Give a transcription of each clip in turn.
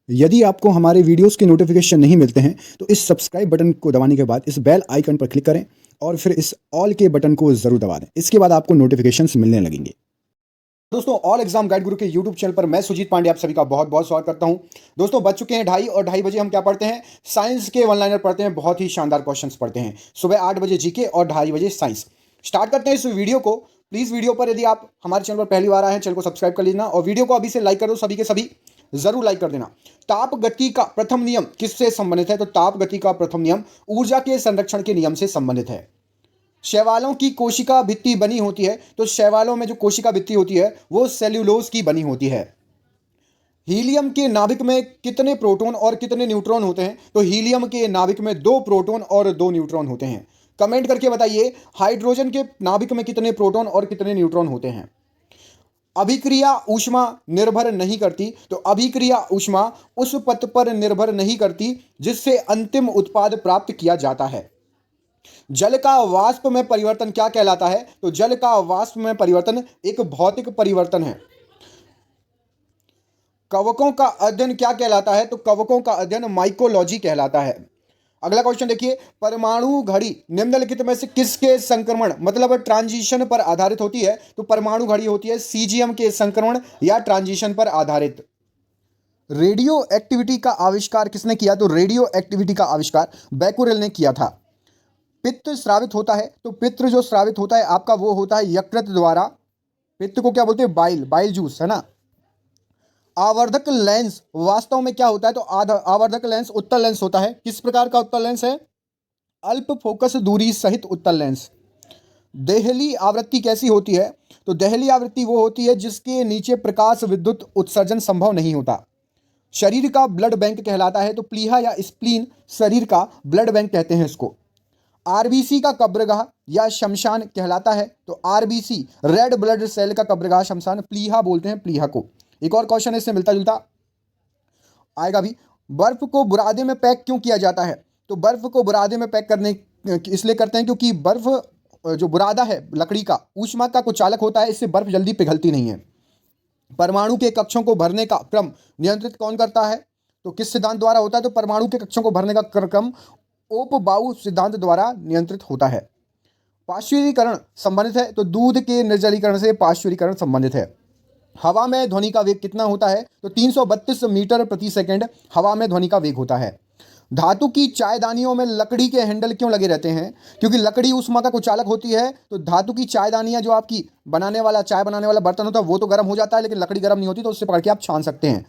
यदि आपको हमारे वीडियोस के नोटिफिकेशन नहीं मिलते हैं तो इस सब्सक्राइब बटन को दबाने के बाद इस बेल आइकन पर क्लिक करें और फिर इस ऑल के बटन को ज़रूर दबा दें। इसके बाद आपको नोटिफिकेशंस मिलने लगेंगे। दोस्तों, ऑल एग्जाम गाइड गुरु के यूट्यूब चैनल पर मैं सुजीत पांडे आप सभी का बहुत बहुत स्वागत करता हूं। दोस्तों, बज चुके हैं 2:30 और 2:30 बजे हम क्या पढ़ते हैं? साइंस के वन लाइनर पढ़ते हैं। बहुत ही शानदार क्वेश्चंस पढ़ते हैं। सुबह 8 बजे जीके और 2:30 बजे साइंस। स्टार्ट करते हैं इस वीडियो को। प्लीज वीडियो पर यदि आप हमारे चैनल पर पहली बार आए हैं, चैनल को सब्सक्राइब कर लेना और वीडियो को अभी से लाइक कर दो। सभी के सभी जरूर लाइक कर देना। ताप गति का प्रथम नियम किससे संबंधित है? तो ताप गति का प्रथम नियम ऊर्जा के संरक्षण के नियम से संबंधित है। शैवालों की कोशिका भित्ति बनी होती है, तो शैवालों में जो कोशिका भित्ति होती है वो सेल्यूलोज की बनी होती है। हीलियम के नाभिक में कितने प्रोटॉन और कितने न्यूट्रॉन होते हैं? तो हीलियम के नाभिक में 2 प्रोटॉन और 2 न्यूट्रॉन होते हैं। कमेंट करके बताइए, हाइड्रोजन के नाभिक में कितने प्रोटॉन और कितने न्यूट्रॉन होते हैं? अभिक्रिया ऊष्मा निर्भर नहीं करती, तो अभिक्रिया ऊष्मा उस पथ पर निर्भर नहीं करती जिससे अंतिम उत्पाद प्राप्त किया जाता है। जल का वाष्प में परिवर्तन क्या कहलाता है? तो जल का वाष्प में परिवर्तन एक भौतिक परिवर्तन है। कवकों का अध्ययन क्या कहलाता है? तो कवकों का अध्ययन माइकोलॉजी कहलाता है। अगला क्वेश्चन देखिए, परमाणु घड़ी निम्नलिखित में से किसके संक्रमण मतलब ट्रांजिशन पर आधारित होती है? तो परमाणु घड़ी होती है सीजियम के संक्रमण या ट्रांजिशन पर आधारित। रेडियो एक्टिविटी का आविष्कार किसने किया? तो रेडियो एक्टिविटी का आविष्कार बैकुरेल ने किया था। पित्त स्रावित होता है, तो पित्त जो स्रावित होता है आपका वो होता है यकृत द्वारा। पित्त को क्या बोलते हैं? बाइल, बाइल जूस, है ना। आवर्धक लेंस वास्तव में क्या होता है? तो आवर्धक लेंस उत्तल लेंस होता है। किस प्रकार का उत्तल लेंस है? अल्प फोकस दूरी सहित उत्तल लेंस। देहली आवृत्ति कैसी होती है? तो देहली आवृत्ति वो होती है जिसके नीचे प्रकाश विद्युत उत्सर्जन संभव नहीं होता। शरीर का ब्लड बैंक कहलाता है, तो प्लीहा या स्प्लीन शरीर का ब्लड बैंक कहते हैं इसको। आरबीसी का कब्रगाह या शमशान कहलाता है, तो आरबीसी रेड ब्लड सेल का कब्रगाह शमशान प्लीहा बोलते हैं, प्लीहा को। एक और क्वेश्चन इससे मिलता जुलता आएगा भी। बर्फ को बुरादे में पैक क्यों किया जाता है? तो बर्फ को बुरादे में पैक करने इसलिए करते हैं क्योंकि बर्फ जो बुरादा है लकड़ी का ऊष्मा का कुचालक होता है, इससे बर्फ जल्दी पिघलती नहीं है। परमाणु के कक्षों को भरने का क्रम नियंत्रित कौन करता है? तो किस सिद्धांत द्वारा होता है? तो परमाणु के कक्षों को भरने का क्रम ओप-बाउ सिद्धांत द्वारा नियंत्रित होता है। पार्श्वीकरण संबंधित है, तो दूध के निर्जलीकरण से पार्श्वीकरण संबंधित है। हवा में ध्वनि का वेग कितना होता है? तो 332 मीटर प्रति सेकंड हवा में ध्वनि का वेग होता है। धातु की चायदानियों में लकड़ी के हैंडल क्यों लगे रहते हैं? क्योंकि लकड़ी ऊष्मा का कुचालक होती है, तो धातु की चायदानियां जो आपकी बनाने वाला चाय बनाने वाला बर्तन होता है वो तो गर्म हो जाता है, लेकिन लकड़ी गर्म नहीं होती, तो उससे पकड़ के आप छान सकते हैं।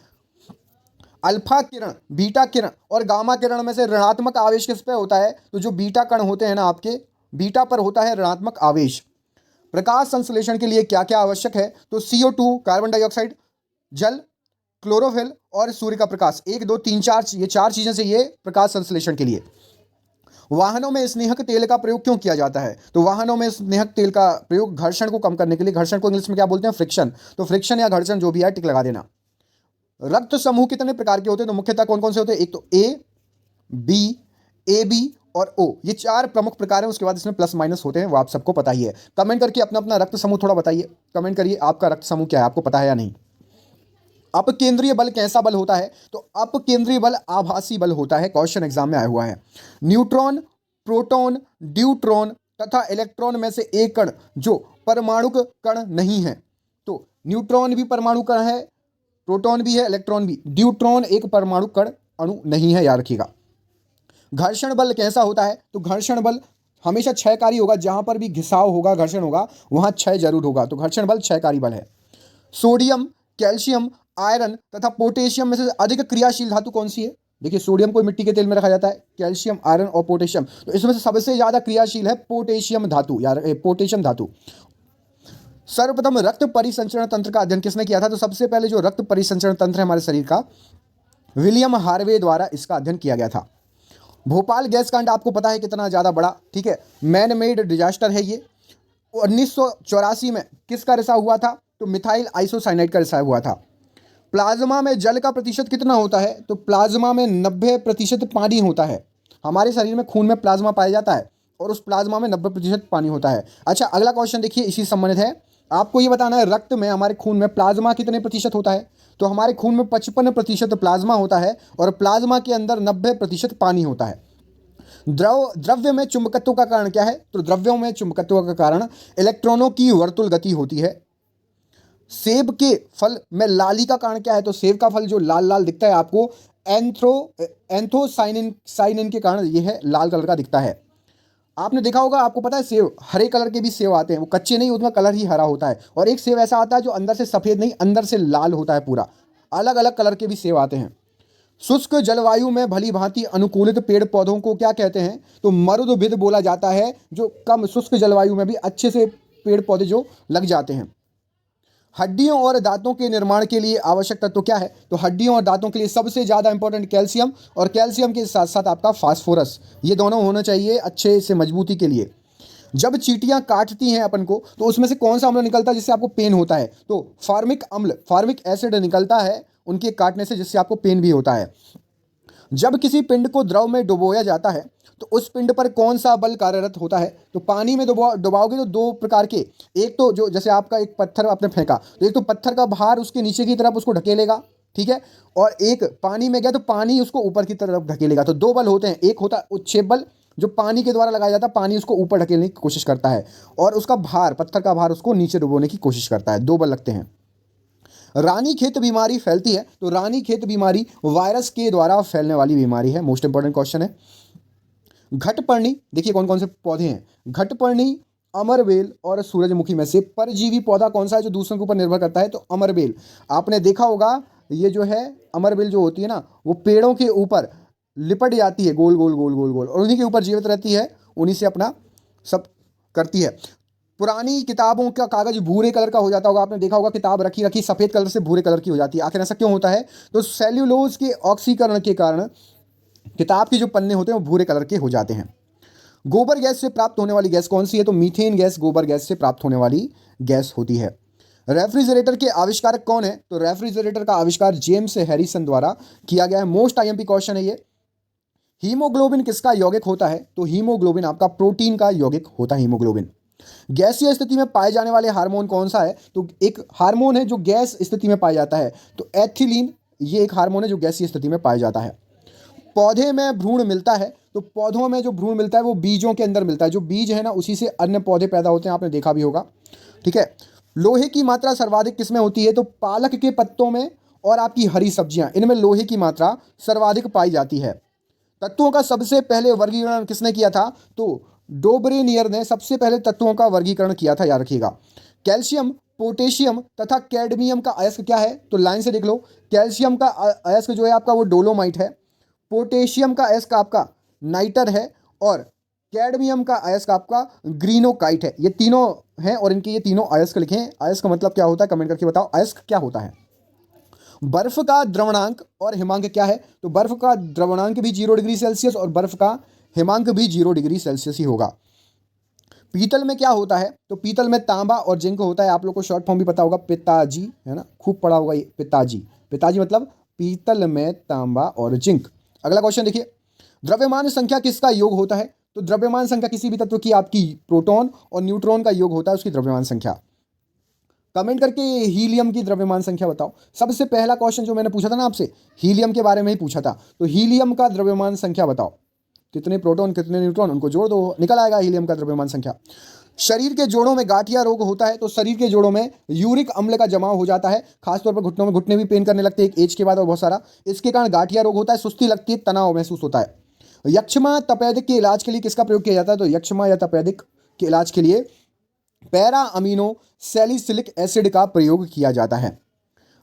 अल्फा किरण, बीटा किरण और गामा किरण में से ऋणात्मक आवेश किस पे होता है? तो जो बीटा कण होते हैं ना आपके, बीटा पर होता है ऋणात्मक आवेश। प्रकाश संश्लेषण के लिए क्या क्या आवश्यक है? तो CO2 कार्बन डाइऑक्साइड, जल, क्लोरोफिल और सूर्य का प्रकाश। 1 2 3 4 ये 4 चीजें चाहिए प्रकाश संश्लेषण के लिए। वाहनों में स्नेहक तेल का प्रयोग क्यों किया जाता है? तो वाहनों में स्नेहक तेल का प्रयोग घर्षण को कम करने के लिए। घर्षण को इंग्लिश में क्या बोलते हैं? फ्रिक्शन। तो फ्रिक्शन या घर्षण जो भी है टिक लगा देना। रक्त समूह कितने प्रकार के होते हैं? तो मुख्यतः कौन कौन से होते हैं? एक तो ए, बी, ए बी और ओ, ये 4 प्रमुख प्रकार हैं। उसके बाद इसमें प्लस माइनस होते हैं, वो आप सबको पता ही है। कमेंट करके अपना अपना रक्त समूह थोड़ा बताइए। कमेंट करिए आपका रक्त समूह क्या है, आपको पता है या नहीं। अपकेंद्रीय बल कैसा बल होता है? तो अपकेंद्रीय बल आभासी बल होता है, क्वेश्चन एग्जाम में आया हुआ है। न्यूट्रॉन, प्रोटॉन, ड्यूट्रॉन तथा इलेक्ट्रॉन में से एक कण जो परमाणुक कण नहीं है। तो न्यूट्रॉन भी परमाणु कण है, प्रोटॉन भी है, इलेक्ट्रॉन भी। ड्यूट्रॉन एक परमाणु कण अणु नहीं है, याद रखिएगा। घर्षण बल कैसा होता है? तो घर्षण बल हमेशा क्षयकारी होगा। जहां पर भी घिसाव होगा, घर्षण होगा, वहां क्षय जरूर होगा, तो घर्षण बल क्षयकारी बल है। सोडियम, कैल्शियम, आयरन तथा पोटेशियम में से अधिक क्रियाशील धातु कौन सी है? देखिए, सोडियम को मिट्टी के तेल में रखा जाता है, कैल्शियम, आयरन और पोटेशियम, तो इसमें से सबसे ज्यादा क्रियाशील है पोटेशियम धातु, यार पोटेशियम धातु। सर्वप्रथम रक्त परिसंचरण तंत्र का अध्ययन किसने किया था? तो सबसे पहले जो रक्त परिसंचरण तंत्र है हमारे शरीर का, विलियम हार्वे द्वारा इसका अध्ययन किया गया था। भोपाल गैस कांड आपको पता है कितना ज़्यादा बड़ा, ठीक है, मैन मेड डिजास्टर है ये। 1984 में किसका रिसाव हुआ था? तो मिथाइल आइसोसाइनाइड का रिसाव हुआ था। प्लाज्मा में जल का प्रतिशत कितना होता है? तो प्लाज्मा में 90% पानी होता है। हमारे शरीर में खून में प्लाज्मा पाया जाता है और उस प्लाज्मा में 90% पानी होता है। अच्छा, अगला क्वेश्चन देखिए, इसी से संबंधित है। आपको ये बताना है रक्त में, हमारे खून में प्लाज्मा कितने प्रतिशत होता है। तो हमारे खून में 55% प्लाज्मा होता है और प्लाज्मा के अंदर 90% पानी होता है। द्रव्य में चुंबकत्व का कारण क्या है, तो द्रव्यों में चुंबकत्व का कारण इलेक्ट्रॉनों की वर्तुल गति होती है। सेब के फल में लाली का कारण क्या है, तो सेब का फल जो लाल लाल दिखता है आपको, एंथोसाइनिन साइनिन के कारण यह है लाल कलर का दिखता है। आपने देखा होगा, आपको पता है सेब, हरे कलर के भी सेब आते हैं, वो कच्चे नहीं, उसमें कलर ही हरा होता है। और एक सेब ऐसा आता है जो अंदर से सफ़ेद नहीं, अंदर से लाल होता है पूरा। अलग अलग कलर के भी सेब आते हैं। शुष्क जलवायु में भली भांति अनुकूलित पेड़ पौधों को क्या कहते हैं, तो मरुदभिद बोला जाता है। जो कम शुष्क जलवायु में भी अच्छे से पेड़ पौधे जो लग जाते हैं। हड्डियों और दांतों के निर्माण के लिए आवश्यक तत्व क्या है, तो हड्डियों और दांतों के लिए सबसे ज़्यादा इंपॉर्टेंट कैल्शियम, और कैल्शियम के साथ साथ आपका फास्फोरस, ये दोनों होना चाहिए अच्छे से मजबूती के लिए। जब चींटियां काटती हैं अपन को, तो उसमें से कौन सा अम्ल निकलता है जिससे आपको पेन होता है, तो फार्मिक अम्ल, फार्मिक एसिड निकलता है उनके काटने से, जिससे आपको पेन भी होता है। जब किसी पिंड को द्रव में डुबोया जाता है, तो उस पिंड पर कौन सा बल कार्यरत होता है, तो पानी में डुबाओगे तो दो प्रकार के, एक तो जो जैसे आपका एक पत्थर आपने फेंका, तो एक तो पत्थर का भार उसके नीचे की तरफ उसको ढकेलेगा, ठीक है, और एक पानी में गया तो पानी उसको ऊपर की तरफ ढकेलेगा। तो दो बल होते हैं, एक होता है उत्क्षेप बल जो पानी के द्वारा लगाया जाता है, पानी उसको ऊपर ढकेलने की कोशिश करता है, और उसका भार, पत्थर का भार उसको नीचे डुबोने की कोशिश करता है। दो बल लगते हैं। रानीखेत बीमारी फैलती है, तो रानीखेत बीमारी वायरस के द्वारा फैलने वाली बीमारी है। मोस्ट इंपॉर्टेंट क्वेश्चन है। घटपर्णी, देखिए कौन कौन से पौधे हैं, घटपर्णी, अमरबेल और सूरजमुखी में से परजीवी पौधा कौन सा है जो दूसरों के ऊपर निर्भर करता है, तो अमरबेल। आपने देखा होगा ये जो है अमरबेल जो होती है ना, वो पेड़ों के ऊपर लिपट जाती है गोल गोल गोल गोल गोल, और उन्हीं के ऊपर जीवित रहती है, उन्हीं से अपना सब करती है। पुरानी किताबों का कागज भूरे कलर का हो जाता होगा, आपने देखा होगा किताब रखी रखी सफ़ेद कलर से भूरे कलर की हो जाती है। आखिर ऐसा क्यों होता है, तो सेल्यूलोज के ऑक्सीकरण के कारण किताब के जो पन्ने होते हैं वो भूरे कलर के हो जाते हैं। गोबर गैस से प्राप्त होने वाली गैस कौन सी है, तो मीथेन गैस गोबर गैस से प्राप्त होने वाली गैस होती है। रेफ्रिजरेटर के आविष्कारक कौन है, तो रेफ्रिजरेटर का आविष्कार जेम्स हैरिसन द्वारा किया गया है। मोस्ट आईएमपी क्वेश्चन है ये। हीमोग्लोबिन किसका यौगिक होता है, तो हीमोग्लोबिन आपका प्रोटीन का यौगिक होता है हीमोग्लोबिन। गैसीय स्थिति में पाए जाने वाले हार्मोन कौन सा है, तो एक हार्मोन है जो गैस स्थिति में पाया जाता है, तो एथिलीन, ये एक हार्मोन है जो गैसीय स्थिति में पाया जाता है। पौधे में भ्रूण मिलता है, तो पौधों में जो भ्रूण मिलता है वो बीजों के अंदर मिलता है, जो बीज है ना उसी से अन्य पौधे पैदा होते हैं, आपने देखा भी होगा, ठीक है। लोहे की मात्रा सर्वाधिक किसमें होती है, तो पालक के पत्तों में और आपकी हरी सब्जियां, इनमें लोहे की मात्रा सर्वाधिक पाई जाती है। तत्वों का सबसे पहले वर्गीकरण किसने किया था, तो डोब्रेनियर ने सबसे पहले तत्वों का वर्गीकरण किया था, याद रखिएगा। कैल्शियम, पोटेशियम तथा कैडमियम का अयस्क क्या है, तो लाइन से देख लो। कैल्शियम का अयस्क जो है आपका वो डोलोमाइट है, पोटेशियम का अयस्क आपका नाइटर है, और कैडमियम का अयस्क आपका ग्रीनोकाइट है। ये तीनों हैं और इनके ये तीनों अयस्क लिखे हैं। अयस्क का मतलब क्या होता है, कमेंट करके बताओ अयस्क क्या होता है। बर्फ का द्रवणांक और हिमांक क्या है, तो बर्फ का द्रवणांक भी 0 डिग्री सेल्सियस और बर्फ का हिमांक भी 0 डिग्री सेल्सियस ही होगा। पीतल में क्या होता है, तो पीतल में तांबा और जिंक होता है। आप लोग को शॉर्ट फॉर्म भी पता होगा, पिताजी, है ना, खूब पढ़ा होगा ये पिताजी। पिताजी मतलब पीतल में तांबा और जिंक। अगला क्वेश्चन देखिए, द्रव्यमान संख्या किसका योग होता है, तो द्रव्यमान संख्या किसी भी तत्व की आपकी प्रोटॉन और न्यूट्रॉन का योग होता है, उसकी द्रव्यमान संख्या। कमेंट करके हीलियम की द्रव्यमान संख्या बताओ। सबसे पहला क्वेश्चन जो मैंने पूछा था ना आपसे, हीलियम के बारे में ही पूछा था, तो हीलियम का द्रव्यमान संख्या बताओ। कितने प्रोटॉन कितने न्यूट्रॉन, उनको जोड़ दो, निकल आएगा हीलियम का द्रव्यमान संख्या। शरीर के जोड़ों में गांठिया रोग होता है, तो शरीर के जोड़ों में यूरिक अम्ल का जमाव हो जाता है, खासतौर पर घुटनों में, घुटने भी पेन करने लगते हैं एक एज के बाद और बहुत सारा, इसके कारण गांठिया रोग होता है, सुस्ती लगती है, तनाव महसूस होता है। यक्ष्मा तपेदिक के इलाज के लिए किसका प्रयोग किया जाता है, तो यक्ष्मा या तपेदिक के इलाज के लिए पैरा अमीनो सैलिसिलिक एसिड का प्रयोग किया जाता है।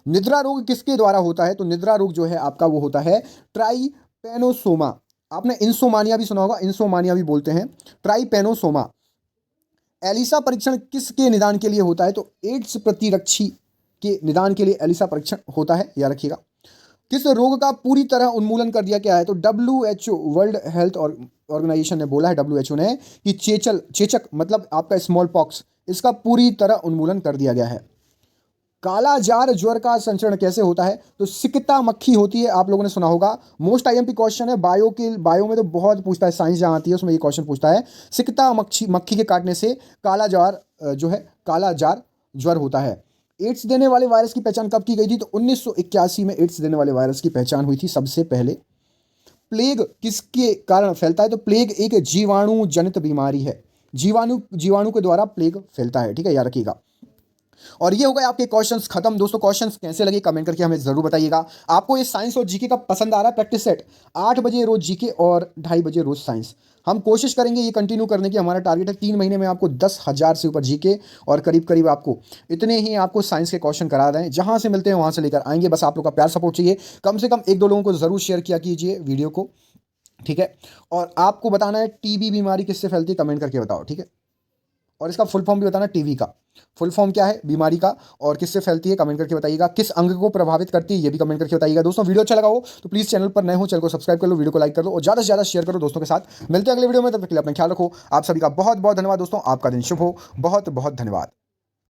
निद्रा रोग किसके द्वारा होता है, तो निद्रा रोग जो है आपका वो होता है ट्राइपेनोसोमा। आपने इंसोमानिया भी सुना होगा, इंसोमानिया भी बोलते हैं, ट्राइपेनोसोमा। एलिसा परीक्षण किसके निदान के लिए होता है, तो एड्स प्रतिरक्षी के निदान के लिए एलिसा परीक्षण होता है, याद रखिएगा। किस रोग का पूरी तरह उन्मूलन कर दिया गया है, तो WHO वर्ल्ड हेल्थ ऑर्गेनाइजेशन ने बोला है, WHO ने, कि चेचक मतलब आपका स्मॉल पॉक्स, इसका पूरी तरह उन्मूलन कर दिया गया है। काला जार ज्वर का संचरण कैसे होता है, तो सिकता मक्खी होती है, आप लोगों ने सुना होगा। मोस्ट आईएमपी क्वेश्चन है, बायो में तो बहुत पूछता है, साइंस जहाँ आती है उसमें ये क्वेश्चन पूछता है। सिकता मक्खी के काटने से काला जार जो है, काला जार ज्वर होता है। एड्स देने वाले वायरस की पहचान कब की गई थी? तो 1981 में एड्स देने वाले वायरस की पहचान हुई थी सबसे पहले। प्लेग किसके कारण फैलता है? तो प्लेग एक जीवाणु जनित बीमारी है। जीवाणु जीवाणु के द्वारा प्लेग फैलता है, ठीक है, याद रखिएगा। और ये हो गए आपके क्वेश्चंस खत्म। दोस्तों क्वेश्चंस कैसे लगे कमेंट करके हमें जरूर बताइएगा। आपको ये साइंस और जीके का पसंद आ रहा है प्रैक्टिस सेट? 8 बजे रोज जीके और 2:30 बजे रोज साइंस। हम कोशिश करेंगे ये कंटिन्यू करने की। हमारा टारगेट है 3 महीने में आपको 10,000 से ऊपर जीके और करीब करीब आपको इतने ही आपको साइंस के क्वेश्चन करा दें। जहां से मिलते हैं वहां से लेकर आएंगे। बस आप लोग का प्यार सपोर्ट चाहिए। कम से कम 1-2 लोगों को जरूर शेयर किया कीजिए वीडियो को, ठीक है। और आपको बताना है टीबी बीमारी किससे फैलती है, कमेंट करके बताओ, ठीक है। और इसका फुल फॉर्म भी बताना, टीबी का फुल फॉर्म क्या है बीमारी का, और किससे फैलती है कमेंट करके बताइएगा। किस अंग को प्रभावित करती है ये भी कमेंट करके बताइएगा। दोस्तों वीडियो अच्छा लगा हो तो प्लीज़ चैनल पर नए हो चैनल को सब्सक्राइब कर लो, वीडियो को लाइक कर लो और ज़्यादा से ज़्यादा शेयर करो दोस्तों के साथ। मिलते हैं अगले वीडियो में, तब तक के लिए अपना ख्याल रखो। आप सभी का बहुत बहुत धन्यवाद दोस्तों। आपका दिन शुभ हो। बहुत बहुत धन्यवाद।